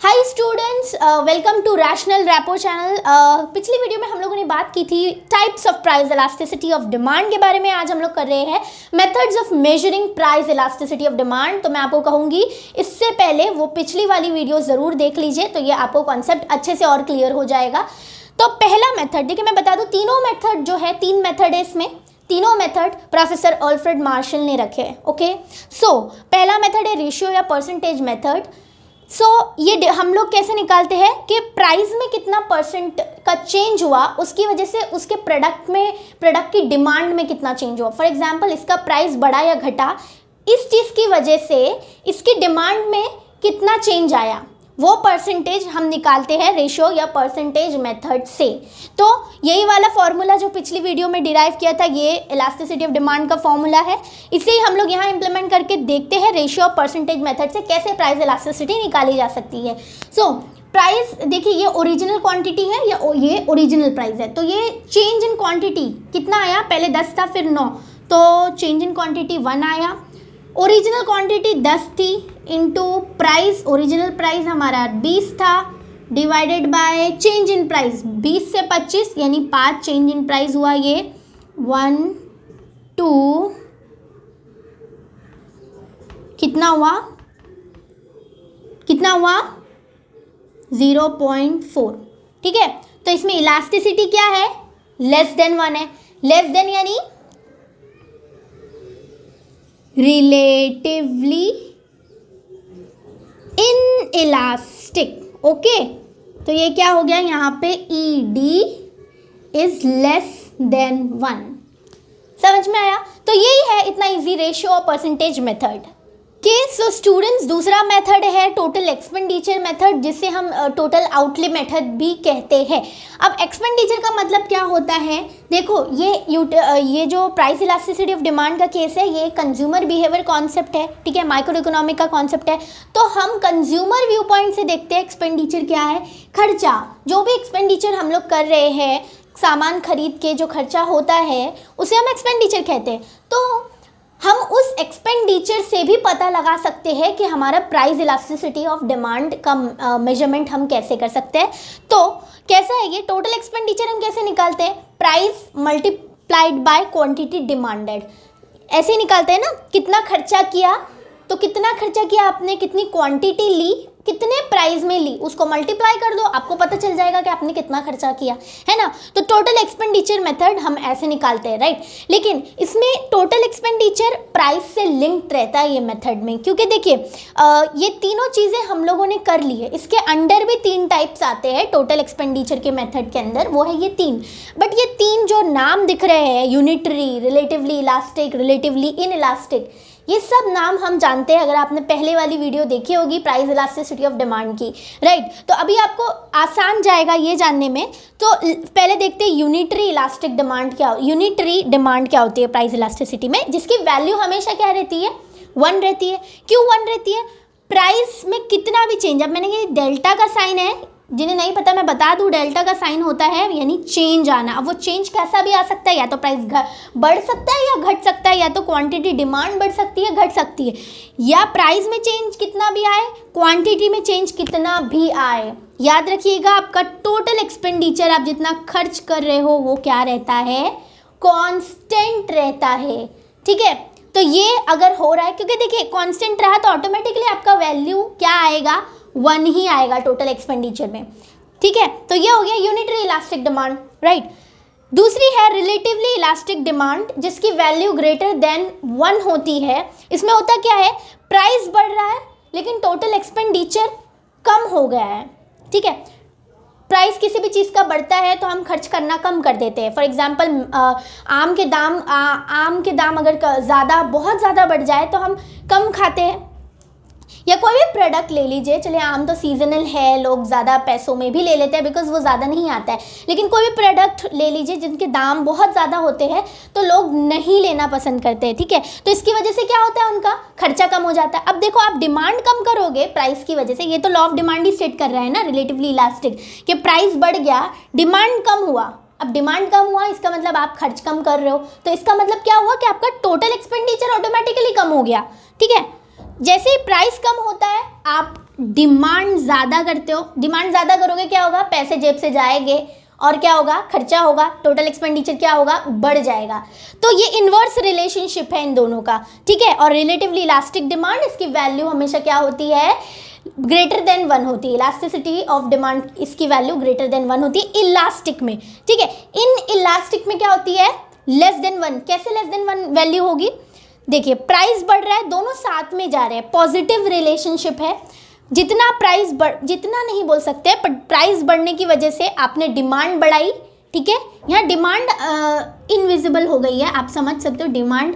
Hi students, welcome to rational rapport channel. पिछली video में हम लोगों ने बात की थी types of price elasticity of demand के बारे में। आज हम लोग कर रहे हैं methods of measuring price elasticity of demand. तो मैं आपको कहूँगी इससे पहले वो पिछली वाली वीडियो ज़रूर देख लीजिए, तो ये आपको कॉन्सेप्ट अच्छे से और क्लियर हो जाएगा। तो पहला मेथड देखिए, मैं बता दूँ तीनों मेथड जो है, 3 मेथड है इसमें, तीनों मेथड प्रोफेसर अल्फ्रेड मार्शल ने रखे हैं। ओके, सो पहला मेथड है रेशियो या परसेंटेज मेथड। ये हम लोग कैसे निकालते हैं कि प्राइस में कितना परसेंट का चेंज हुआ, उसकी वजह से उसके प्रोडक्ट की डिमांड में कितना चेंज हुआ। फॉर एग्जांपल, इसका प्राइस बढ़ा या घटा, इस चीज़ की वजह से इसकी डिमांड में कितना चेंज आया, वो परसेंटेज हम निकालते हैं रेशियो या परसेंटेज मेथड से। तो यही वाला फॉर्मूला जो पिछली वीडियो में डिराइव किया था, ये इलास्टिसिटी ऑफ डिमांड का फॉर्मूला है। इसे ही हम लोग यहाँ इंप्लीमेंट करके देखते हैं रेशियो और परसेंटेज मेथड से कैसे प्राइस इलास्टिसिटी निकाली जा सकती है। प्राइस देखिए, ये ओरिजिनल क्वांटिटी है या ये ओरिजिनल प्राइस है। तो ये चेंज इन क्वांटिटी कितना आया, पहले 10 था फिर 9, तो चेंज इन क्वांटिटी 1 आया। ओरिजिनल क्वांटिटी 10 थी इंटू प्राइस, ओरिजिनल प्राइस हमारा 20 था, divided by change in price 20 से 25 यानी 5 चेंज इन प्राइस हुआ। ये 1 2 कितना हुआ 0.4। ठीक है, तो इसमें इलास्टिसिटी क्या है, लेस देन 1 है। लेस देन यानी रिलेटिवली इनइलास्टिक। ओके, तो ये क्या हो गया यहाँ पे, ED इज लेस देन 1। समझ में आया? तो यही है, इतना इजी रेशियो और परसेंटेज मेथड। सो स्टूडेंट्स, दूसरा मेथड है टोटल एक्सपेंडिचर मेथड, जिसे हम टोटल आउटले मेथड भी कहते हैं। अब एक्सपेंडिचर का मतलब क्या होता है, देखो ये जो प्राइस इलास्टिसिटी ऑफ डिमांड का केस है, ये कंज्यूमर बिहेवियर कॉन्सेप्ट है। ठीक है, माइक्रो इकोनॉमिक का कॉन्सेप्ट है। तो हम कंज्यूमर व्यू पॉइंट से देखते हैं एक्सपेंडिचर क्या है। खर्चा, जो भी एक्सपेंडिचर हम लोग कर रहे हैं, सामान खरीद के जो खर्चा होता है उसे हम एक्सपेंडिचर कहते हैं। तो हम उस एक्सपेंडिचर से भी पता लगा सकते हैं कि हमारा प्राइस इलास्टिसिटी ऑफ डिमांड का मेजरमेंट हम कैसे कर सकते हैं। तो कैसा है ये टोटल एक्सपेंडिचर, हम कैसे निकालते हैं, price multiplied by quantity demanded, ऐसे निकालते हैं ना। कितना खर्चा किया, तो कितना खर्चा किया आपने, कितनी क्वांटिटी ली, कितने प्राइस में ली, उसको मल्टीप्लाई कर दो, आपको पता चल जाएगा कि आपने कितना खर्चा किया, है ना। तो टोटल एक्सपेंडिचर मेथड हम ऐसे निकालते हैं, राइट। लेकिन इसमें टोटल एक्सपेंडिचर प्राइस से लिंक्ड रहता है ये मेथड में, क्योंकि देखिए ये तीनों चीज़ें हम लोगों ने कर ली है। इसके अंडर भी 3 टाइप्स आते हैं टोटल एक्सपेंडिचर के मेथड के अंदर, वो है ये 3। बट ये 3 जो नाम दिख रहे हैं, unitary, relatively elastic, relatively in elastic, ये सब नाम हम जानते हैं अगर आपने पहले वाली वीडियो देखी होगी प्राइस इलास्टिसिटी ऑफ डिमांड की, राइट। तो अभी आपको आसान जाएगा ये जानने में। तो पहले देखते हैं यूनिटरी इलास्टिक डिमांड क्या, यूनिटरी डिमांड क्या होती है प्राइस इलास्टिसिटी में, जिसकी वैल्यू हमेशा क्या रहती है, 1 रहती है। क्यों 1 रहती है, प्राइस में कितना भी चेंज, अब मैंने ये डेल्टा का साइन है, जिन्हें नहीं पता मैं बता दूं, डेल्टा का साइन होता है यानी चेंज आना। अब वो चेंज कैसा भी आ सकता है, या तो प्राइस बढ़ सकता है या घट सकता है, या तो क्वांटिटी डिमांड बढ़ सकती है घट सकती है, या प्राइस में चेंज कितना भी आए, क्वांटिटी में चेंज कितना भी आए। याद रखिएगा, आपका टोटल एक्सपेंडिचर, आप जितना खर्च कर रहे हो वो क्या रहता है, कांस्टेंट रहता है। ठीक है, तो ये अगर हो रहा है, क्योंकि देखिए कांस्टेंट रहा तो ऑटोमेटिकली आपका वैल्यू क्या आएगा, 1 ही आएगा टोटल एक्सपेंडिचर में। ठीक है, तो ये हो गया यूनिटरी इलास्टिक डिमांड, राइट। दूसरी है रिलेटिवली इलास्टिक डिमांड, जिसकी वैल्यू ग्रेटर देन 1 होती है। इसमें होता क्या है, प्राइस बढ़ रहा है लेकिन टोटल एक्सपेंडिचर कम हो गया है। ठीक है, प्राइस किसी भी चीज़ का बढ़ता है तो हम खर्च करना कम कर देते हैं। फॉर एग्जांपल आम के दाम अगर बहुत ज़्यादा बढ़ जाए तो हम कम खाते हैं। या कोई भी प्रोडक्ट ले लीजिए, चलिए आम तो सीजनल है, लोग ज़्यादा पैसों में भी ले लेते हैं बिकॉज वो ज़्यादा नहीं आता है। लेकिन कोई भी प्रोडक्ट ले लीजिए जिनके दाम बहुत ज़्यादा होते हैं तो लोग नहीं लेना पसंद करते हैं। ठीक है, तो इसकी वजह से क्या होता है, उनका खर्चा कम हो जाता है। अब देखो, आप डिमांड कम करोगे प्राइस की वजह से, ये तो law of demand he state कर रहा है ना, रिलेटिवली इलास्टिक, कि प्राइस बढ़ गया, डिमांड कम हुआ। अब डिमांड कम हुआ, इसका मतलब आप खर्च कम कर रहे हो, तो इसका मतलब क्या हुआ कि आपका टोटल एक्सपेंडिचर ऑटोमेटिकली कम हो गया। ठीक है, जैसे ही प्राइस कम होता है आप डिमांड ज़्यादा करते हो, डिमांड ज़्यादा करोगे क्या होगा, पैसे जेब से जाएंगे और क्या होगा, खर्चा होगा, टोटल एक्सपेंडिचर क्या होगा, बढ़ जाएगा। तो ये इन्वर्स रिलेशनशिप है इन दोनों का, ठीक है। और रिलेटिवली इलास्टिक डिमांड, इसकी वैल्यू हमेशा क्या होती है, ग्रेटर देन 1 होती है। इलास्टिसिटी ऑफ डिमांड, इसकी वैल्यू ग्रेटर देन 1 होती है इलास्टिक में, ठीक है। इन इलास्टिक में क्या होती है, लेस देन 1। कैसे लेस देन 1 वैल्यू होगी, देखिए प्राइस बढ़ रहा है, दोनों साथ में जा रहे हैं, पॉजिटिव रिलेशनशिप है। जितना प्राइस जितना नहीं बोल सकते, पर प्राइस बढ़ने की वजह से आपने डिमांड बढ़ाई, ठीक है। यहाँ डिमांड इनविजिबल हो गई है, आप समझ सकते हो डिमांड,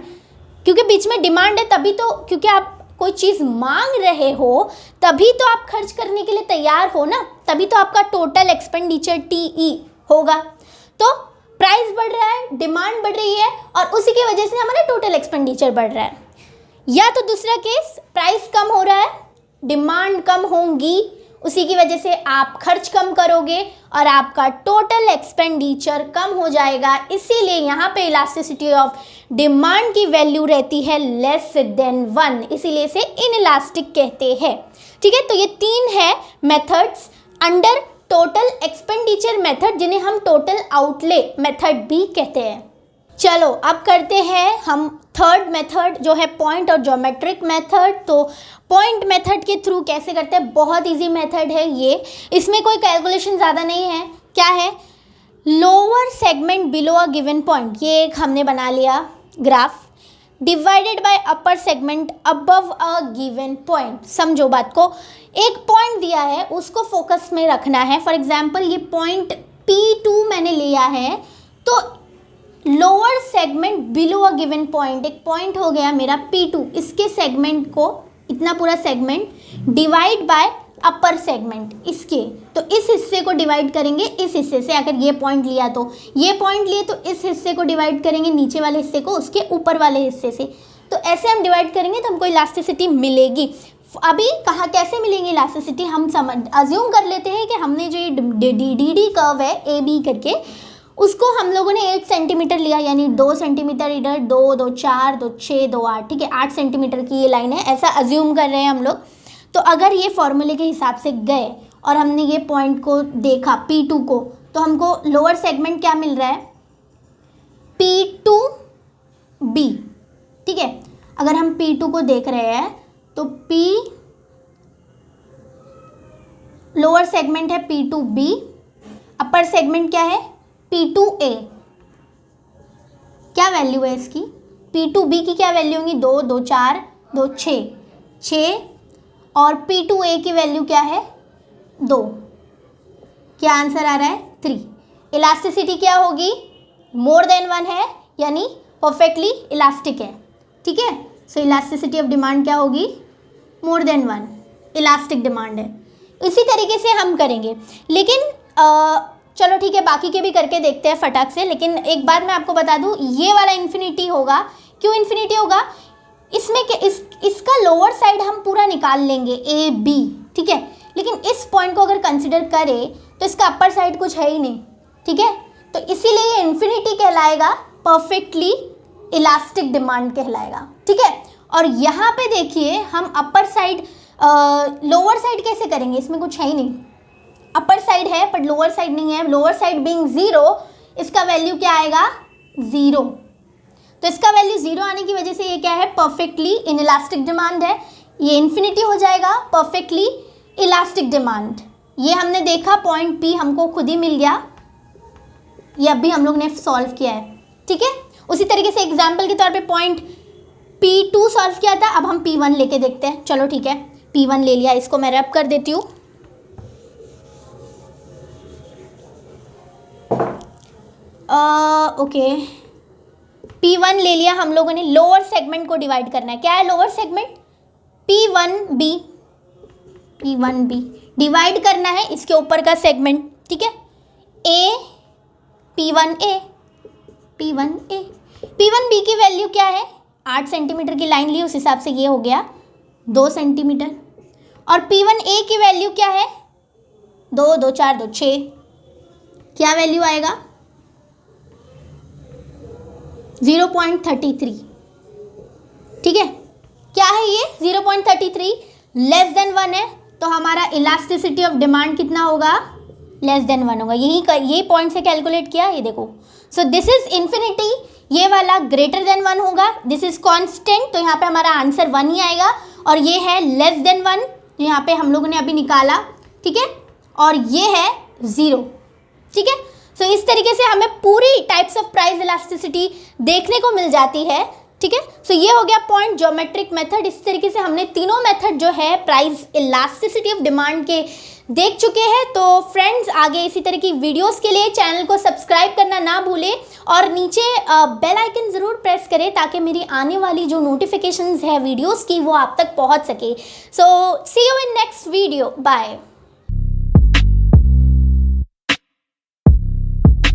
क्योंकि बीच में डिमांड है तभी तो, क्योंकि आप कोई चीज़ मांग रहे हो तभी तो आप खर्च करने के लिए तैयार हो ना, तभी तो आपका टोटल एक्सपेंडिचर TE होगा। तो प्राइस बढ़ रहा है, डिमांड बढ़ रही है और उसी की वजह से हमारा टोटल एक्सपेंडिचर बढ़ रहा है। या तो दूसरा केस, प्राइस कम हो रहा है, डिमांड कम होगी, उसी की वजह से आप खर्च कम करोगे और आपका टोटल एक्सपेंडिचर कम हो जाएगा। इसीलिए यहाँ पे इलास्टिसिटी ऑफ डिमांड की वैल्यू रहती है लेस देन 1, इसीलिए इसे इनइलास्टिक कहते हैं, ठीक है। तो ये 3 है methods under total expenditure method, जिन्हें हम टोटल आउटले मेथड भी कहते हैं। चलो अब करते हैं हम थर्ड मेथड, जो है पॉइंट और ज्योमेट्रिक मेथड। तो पॉइंट मेथड के थ्रू कैसे करते हैं, बहुत इजी मेथड है ये, इसमें कोई कैलकुलेशन ज़्यादा नहीं है। क्या है, lower segment below a given point, ये एक हमने बना लिया graph, divided by upper segment above a given point. समझो बात को, एक पॉइंट दिया है उसको फोकस में रखना है। फॉर एग्जांपल ये पॉइंट P2 मैंने लिया है, तो lower segment below a given point, एक पॉइंट हो गया मेरा P2, इसके सेगमेंट को, इतना पूरा segment divide by upper segment इसके, तो इस हिस्से को डिवाइड करेंगे इस हिस्से से। अगर ये पॉइंट लिया तो ये पॉइंट लिए तो इस हिस्से को डिवाइड करेंगे नीचे वाले हिस्से को उसके ऊपर वाले हिस्से से। तो ऐसे हम डिवाइड करेंगे तो हमको इलास्टिसिटी मिलेगी। अभी कहाँ कैसे मिलेंगी इलास्टिसिटी, हम समझ अज्यूम कर लेते हैं कि हमने जो ये डी कर्व है AB करके, उसको हम लोगों ने 8 सेंटीमीटर लिया, यानी 2 सेंटीमीटर इधर, 2, 2, 4, 2, 6, 2, 8, ठीक है। 8 सेंटीमीटर की ये लाइन है, ऐसा अज्यूम कर रहे हैं हम लोग। तो अगर ये फॉर्मूले के हिसाब से गए और हमने ये पॉइंट को देखा P2 को, तो हमको लोअर सेगमेंट क्या मिल रहा है, P2B, ठीक है। अगर हम P2 को देख रहे हैं तो P लोअर सेगमेंट है P2B, अपर सेगमेंट क्या है P2A। क्या वैल्यू है इसकी, P2B की क्या वैल्यू होगी, 2, 2, 4, 2, 6 और P2A की वैल्यू क्या है 2। क्या आंसर आ रहा है 3। इलास्टिसिटी क्या होगी, मोर देन 1 है, यानी परफेक्टली इलास्टिक है, ठीक है। सो इलास्टिसिटी ऑफ डिमांड क्या होगी, मोर देन 1, इलास्टिक डिमांड है। इसी तरीके से हम करेंगे, लेकिन चलो ठीक है, बाकी के भी करके देखते हैं फटाक से। लेकिन एक बात मैं आपको बता दूं, ये वाला इन्फिनिटी होगा, क्यों इन्फिनिटी होगा, इसमें इसका लोअर साइड हम पूरा निकाल लेंगे AB, ठीक है। लेकिन इस पॉइंट को अगर कंसिडर करें तो इसका अपर साइड कुछ है ही नहीं, ठीक है। तो इसीलिए ये इन्फिनिटी कहलाएगा, परफेक्टली इलास्टिक डिमांड कहलाएगा, ठीक है। और यहाँ पे देखिए हम अपर साइड लोअर साइड कैसे करेंगे, इसमें कुछ है ही नहीं, अपर साइड है पर लोअर साइड नहीं है। लोअर साइड बीइंग 0, इसका वैल्यू क्या आएगा 0। तो इसका वैल्यू 0 आने की वजह से ये क्या है, परफेक्टली इनइलास्टिक डिमांड है, ये इन्फिनिटी हो जाएगा, परफेक्टली इलास्टिक डिमांड। ये हमने देखा पॉइंट P हमको खुद ही मिल गया, ये अभी हम लोग ने सॉल्व किया है, ठीक है। उसी तरीके से एग्जाम्पल के तौर पे पॉइंट P2 सॉल्व किया था, अब हम P1 लेके देखते हैं। चलो ठीक है, P1 ले लिया, इसको मैं रैप कर देती हूँ। ओके, P1 ले लिया हम लोगों ने, लोअर सेगमेंट को डिवाइड करना है। क्या है लोअर सेगमेंट, P1B डिवाइड करना है इसके ऊपर का सेगमेंट, ठीक है। P1B की वैल्यू क्या है, 8 सेंटीमीटर की लाइन ली, उस हिसाब से ये हो गया 2 सेंटीमीटर। और P1A की वैल्यू क्या है, 2, 2, 4, 2, 6, क्या वैल्यू आएगा 0.33, ठीक है। क्या है ये 0.33 लेस देन 1 है, तो हमारा इलास्टिसिटी ऑफ डिमांड कितना होगा, लेस देन 1 होगा। यही पॉइंट से कैलकुलेट किया, ये देखो। सो दिस इज इन्फिनिटी, ये वाला ग्रेटर देन 1 होगा, दिस इज कांस्टेंट, तो यहाँ पे हमारा आंसर 1 ही आएगा। और ये है लेस देन 1, तो यहाँ पे हम लोगों ने अभी निकाला, ठीक है, और ये है 0, ठीक है। सो इस तरीके से हमें पूरी टाइप्स ऑफ प्राइस इलास्टिसिटी देखने को मिल जाती है, ठीक है। सो ये हो गया पॉइंट ज्योमेट्रिक मेथड। इस तरीके से हमने तीनों मेथड जो है प्राइस इलास्टिसिटी ऑफ डिमांड के देख चुके हैं। तो फ्रेंड्स, आगे इसी तरह की वीडियोस के लिए चैनल को सब्सक्राइब करना ना भूलें और नीचे बेल आइकन ज़रूर प्रेस करें ताकि मेरी आने वाली जो नोटिफिकेशंस है वीडियोस की वो आप तक पहुंच सके। So see you in next video, bye.